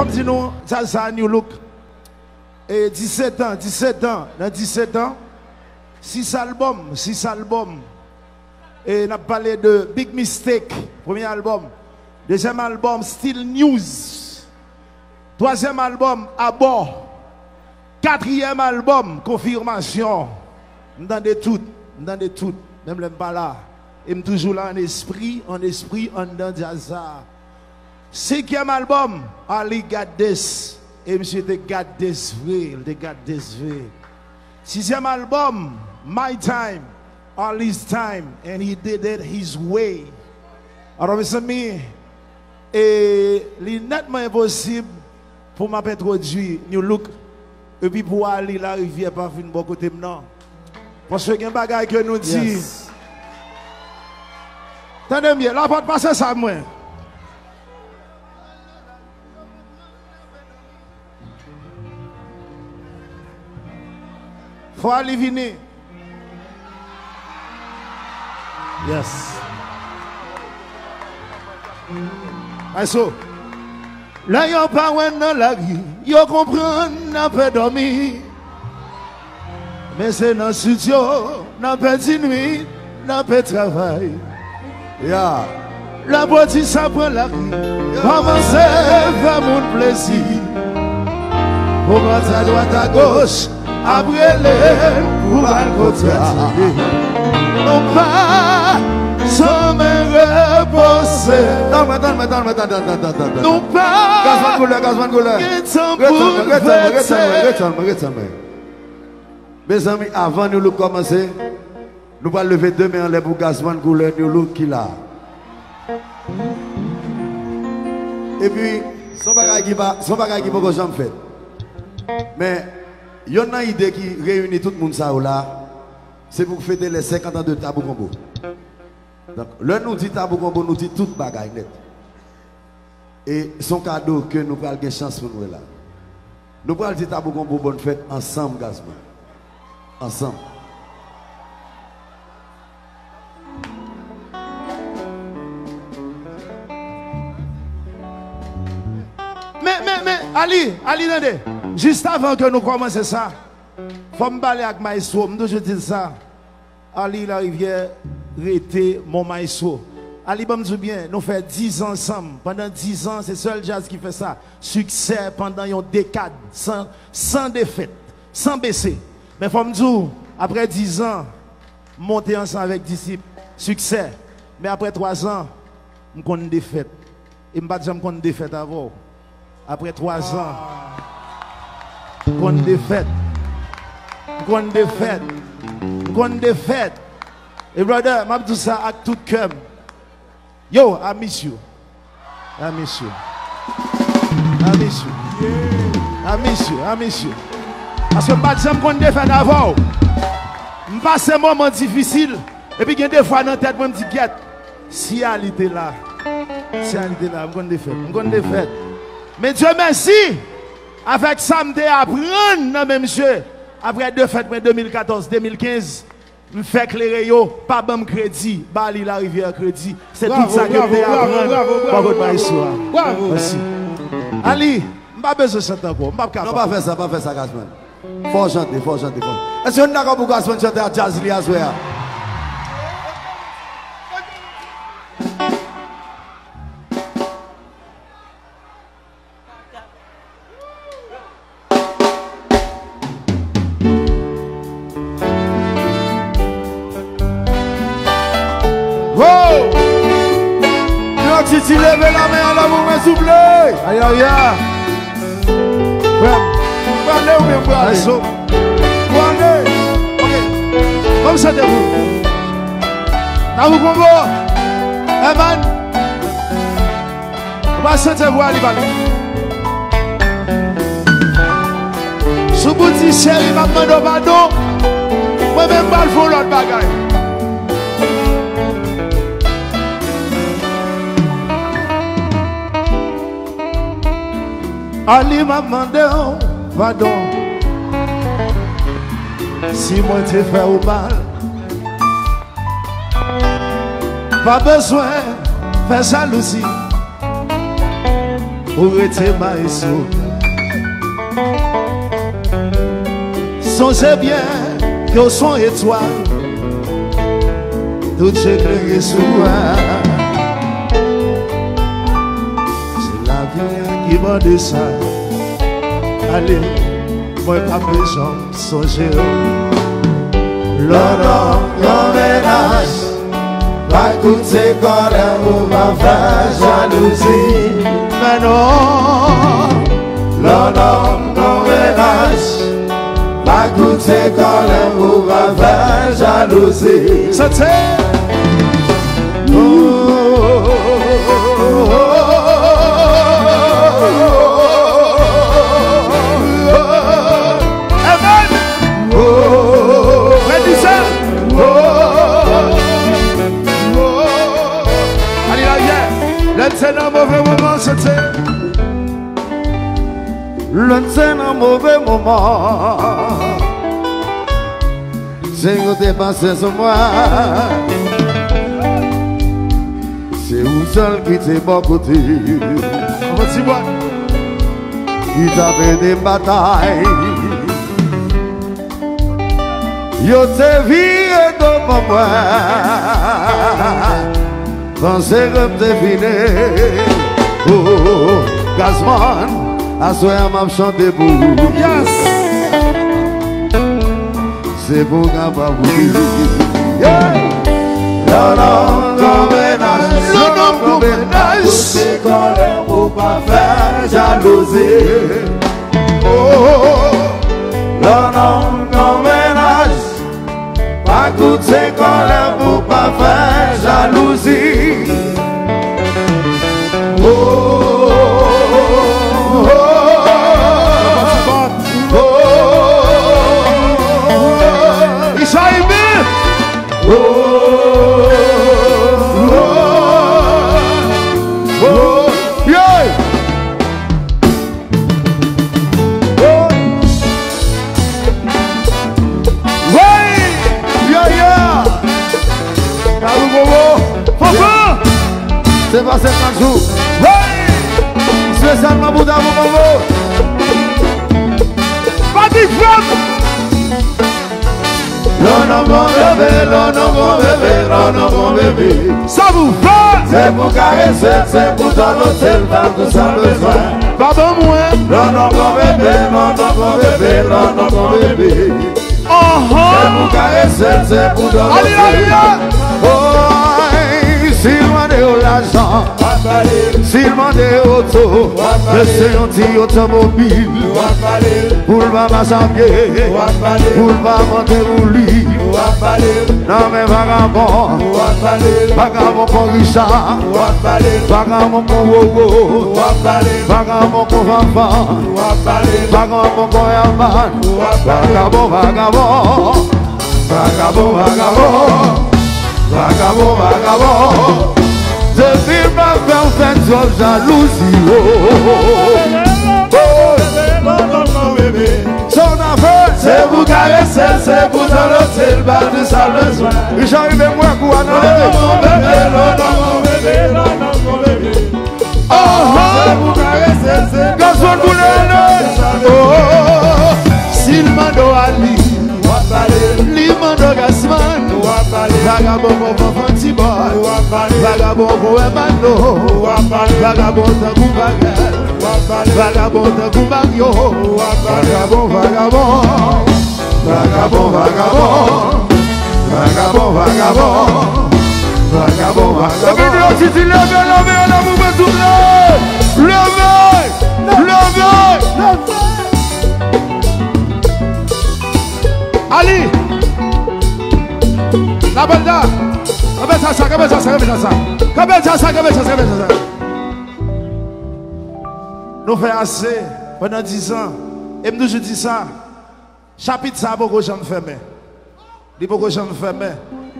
faut dire nous, ça, New Look. Et 17 ans, dans 17 ans, 6 albums. Et on a parlé de Big Mistake, premier album. Deuxième album, Still News. Troisième album, À bord. Quatrième album, Confirmation. Dans des toutes, même le pas là. Et je toujours là en esprit, en dedans jazza. Cinquième album, Ali Got This. Et monsieur te got this way, Sixième album, My Time, Ali's Time, and he did it his way. Alors mes amis, et il est nettement impossible pour m'introduire New Look et puis pour aller la rivière par une bon côté maintenant. Parce que il y a un bagage que nous dit. Yes. Tenez bien, la porte passe ça moi. Faut aller venir. Yes. Aïsso. Là, y'a pas dans la rue. Y'a comprendre, n'a pas dormi. Mais c'est dans le studio, n'a pas de nuit, n'a pas de travail. Yeah. La boîte, ça prend la rue. Commencez à faire mon plaisir. Pour rentrer à droite à gauche. Après les pour le côté. Non pas sans me reposer. Non pas mes amis, avant de nous commencer, nous allons lever deux mains en l'air pour Gazman Gouleur de l'eau qu'il a. Et puis, son bagage qui va que j'en fais. Mais il y a une idée qui réunit tout le monde ça là, c'est pour fêter les 50 ans de Tabou Combo. Donc, là nous dit Tabou Combo, nous dit toute bagaille net. Et son cadeau que nous allons avoir chance pour nous là. Nous allons dire Tabou Combo bonne fête ensemble, Gazman. Ensemble. Mais, Ali, attendez. Juste avant que nous commencions ça, il faut me parler avec Maïso. Je dis ça. Ali, la rivière, était mon Maïso. Ali, bon, me bien, nous faisons 10 ans ensemble. Pendant 10 ans, c'est seul jazz qui fait ça. Succès pendant une décade, sans défaite, sans baisser. Mais il faut me dire, après 10 ans, monter ensemble avec disciples, succès. Mais après 3 ans, je connais une défaite. Et je ne connais une défaite avant. Après 3 ans, je connais une défaite. Je connais une défaite. Et brother, je dis ça avec tout cœur. Yo, I miss you. I miss you. I miss you. I miss you. I miss you. Parce que je ne connais pas défaite avant. Je passe un moment difficile. Et puis, il y a des fois dans la tête, je me dis, si elle était là, je connais défaite. Mais Dieu merci, avec ça, je apprendre, même monsieur, après 2 fêtes, 2014-2015, je fais éclairer, pas de crédit, Bali la rivière crédit. C'est tout ça que je vais apprendre. Bravo. Merci. Ali, je n'ai pas besoin de chanter encore. Non, pas faire ça, Gazman. Faut chanter. Est-ce que vous êtes d'accord pour Gazman chanter à jazz Liazouya? Si levez la main, là, vous me soufflez. Aïe. Prenez ou bien prenez. Prenez. Ok. Comme ça, vous. Dans vous combo. Evan. On va sentir vous aller. Sous bouti chéri, m'a demandé au pardon. Moi-même, je vais faire l'autre bagaille. Ali m'a demandé pardon si moi t'ai fait au mal. Pas besoin de faire jalousie. Pour être maïsou. Songez bien que son étoile tout éclairé sur moi. C'est la vie qui m'a dit ça. Allez, moi pas besoin de songer. L'homme grand ménage, pas coûter colère ou pas faire jalousie. Mais non, L'homme grand ménage, pas coûter colère ou pas faire jalousie. c'était c'est un mauvais moment, c'était. C'est un mauvais moment. C'est où t'es passé sur moi. C'est où seul qui t'est bon côté. Qui t'a fait des batailles. Yo te viré devant moi. Pensez que t'es fini. Oh, Gazman, à soir m'a chanté pour vous. Yes. C'est pour qu'à pas vous. L'homme ménage, c'est colère pour pas faire jalousie. Oh, l'homme ménage. Pas toutes ces colères pour pas faire jalousie. Oh, oh, oh, oh, Il s'est aimé. oh, oh, oh, yeah. C'est pas 50 jours. Oui! Spécialement pour d'amour, Pas de femme. L'homme bébé. Ça vous fait. C'est pour caresser, c'est pour ton hôtel, pas tout ça besoin. Pardon, moi. L'homme bébé. C'est pour caresser, c'est pour ton hôtel. S'il m'a dit l'argent, s'il m'a dit auto, laissez un petit automobile, pour le maman s'habiller, pour le maman dérouler. Non mais vagabond, vagabond pour Richard, vagabond pour Wogo, vagabond pour Fanfan, vagabond pour Herman, vagabond, vagabond, vagabond, vagabond. Vagabond, vagabond, depuis ma fait sur jalousie. Son affaire, c'est vous caresser, c'est vous dans l'hôtel, bas de sa besoin. J'arrive moi pour annoncer mon bébé. Oh, c'est vous caresser, c'est gasoil pour le Oh, s'il m'a donné Limando Gasman, vagabond pour Fanti Boy, vagabond pour Emmanuel, vagabond de Goubagal, vagabond de Goubagio, vagabond, vagabond, vagabond, vagabond, vagabond, vagabond, vagabond, vagabond. Si tu lèves, on a mouvement tout le levez. Ali, la balda, nous faisons assez pendant 10 ans. Et nous je dis ça. Chapitre ça, beaucoup de gens fermés. Beaucoup de gens fermés.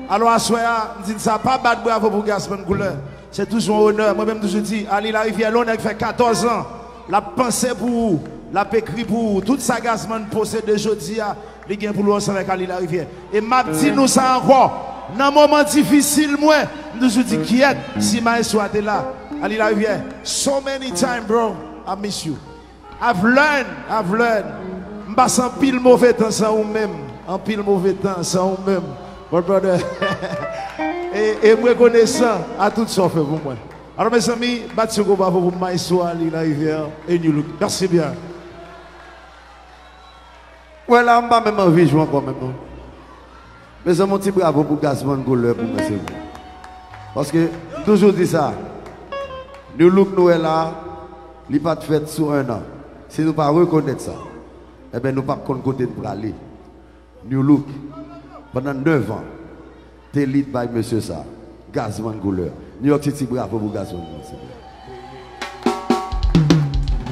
Alors à soir, je dis ça, pas battre bravo pour Gaspard Couleur. C'est toujours un honneur. Moi-même, je dis, Ali la rivière, l'on a fait 14 ans. La pensée pour vous, la écrit pour vous. Tout ça, Gaspard possède de jeudi, il vient pour l'ensemble avec Ali la rivière. Et m'a dit nous ça encore. Dans un moment difficile, moi, je dis qui est, si ma soit là, Ali la rivière. So many times, bro, I miss you. I've learned. M'passe en pile mauvais temps sans ou même. En pile mauvais temps sans ou même. But brother, et me reconnaissant à tout ça fait pour moi. Alors mes amis, battez go bravo pour Maïso Ali la rivière et New Look. Merci bien. Ouais là, on va même envie de jouer encore même. Mais c'est mon petit bravo pour Gasman Gouleur pour monsieur. Parce que toujours dit ça. Nous look nous est là, il n'est pas fait sur un an. Si nous ne pas reconnaître ça, eh bien nous ne pas côté pour aller. New Look, pendant 9 ans, t'es lead by monsieur ça, Gasman Gouleur. New York City, bravo pour Gasman Gouleur.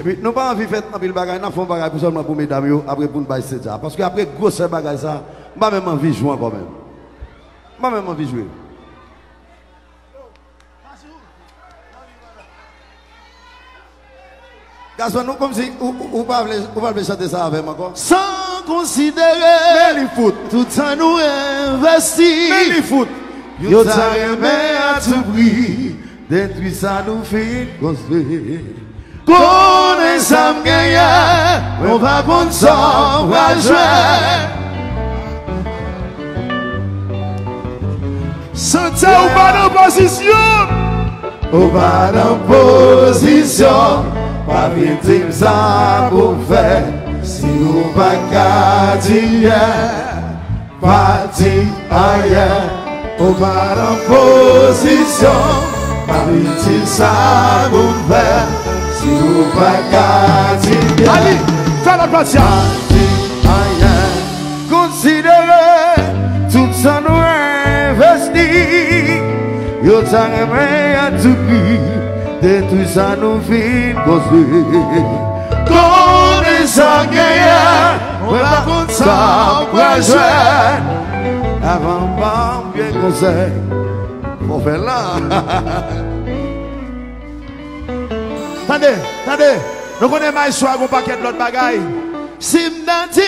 Et puis nous pas envie de faire un peu de bagaille, nous faisons bagaille pour seulement pour mesdames, après pour nous baisser ça. Parce qu'après grosse bagaille ça, je n'ai même envie de jouer quand même. Je n'ai même envie de jouer. Gaston, nous comme si vous pouvez chanter ça avec moi encore. Sans considérer les foot, tout ça nous investit. mais les foot, Yo t'a aimé à tout prix. détruit ça nous fait construire. Qu'on est ça me gagne, on va contre ça, on va jouer. Santé ou pas dans position. Ou pas dans position, pas vite ça pour faire. Si nous pas qu'à dire, pas dire ailleurs. Ou pas dans position, pas vite ça pour faire. Si nous pas qu'à dire, Ali, fais la patience. pas dire ailleurs. Considérez tout ça nous investit. Yo t'as aimé à tout prix, détruit ça nous fait construire. Qu'on est ça gagne, on va contre ça, on va jouer. Avant pas bien conseil, on fait là. Attendez, nous connaissons Maïso à un paquet de l'autre bagaille. Si m'dante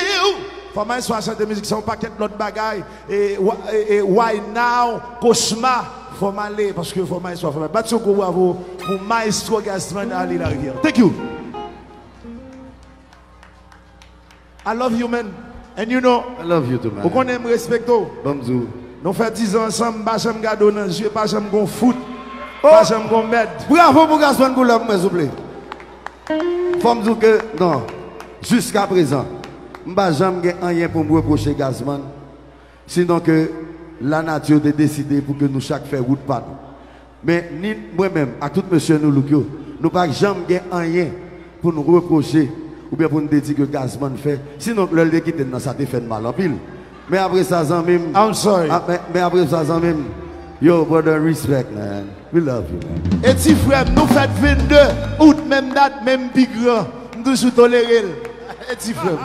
faut Maïso à chanter musique, c'est un paquet de l'autre bagaille. Et why now, cauchemar. Faut m'aller parce que faut Maïso faire. Battez au bravo pour Maïso Gasman Ali la rivière. Thank you. I love you, man. And you know, I love you too, man. vous connaissez me respecter. Bonjour. Nous faisons 10 ans ensemble, pas jamais gardé dans le jeu, pas jamais gon foot, pas jamais gon med. Bravo pour Gaston Goulab, s'il vous plaît. Faut me dire que, non, jusqu'à présent, je n'ai jamais rien pour me reprocher Gasman. Sinon que la nature a décidé pour que nous chaque faire route par nous. Mais ni moi-même, à tout monsieur nous, nous n'avons jamais rien pour nous reprocher ou bien pour nous dire que Gasman fait. Sinon, le quitter dans ça, fait mal en pile. Mais après ça, même. I'm sorry. Mais après ça, même. Yo, brother, respect, man. We love you, man. Et si frère, nous faisons 22 août, même date, même big grand. Nous toujours tolérés. Et si frère.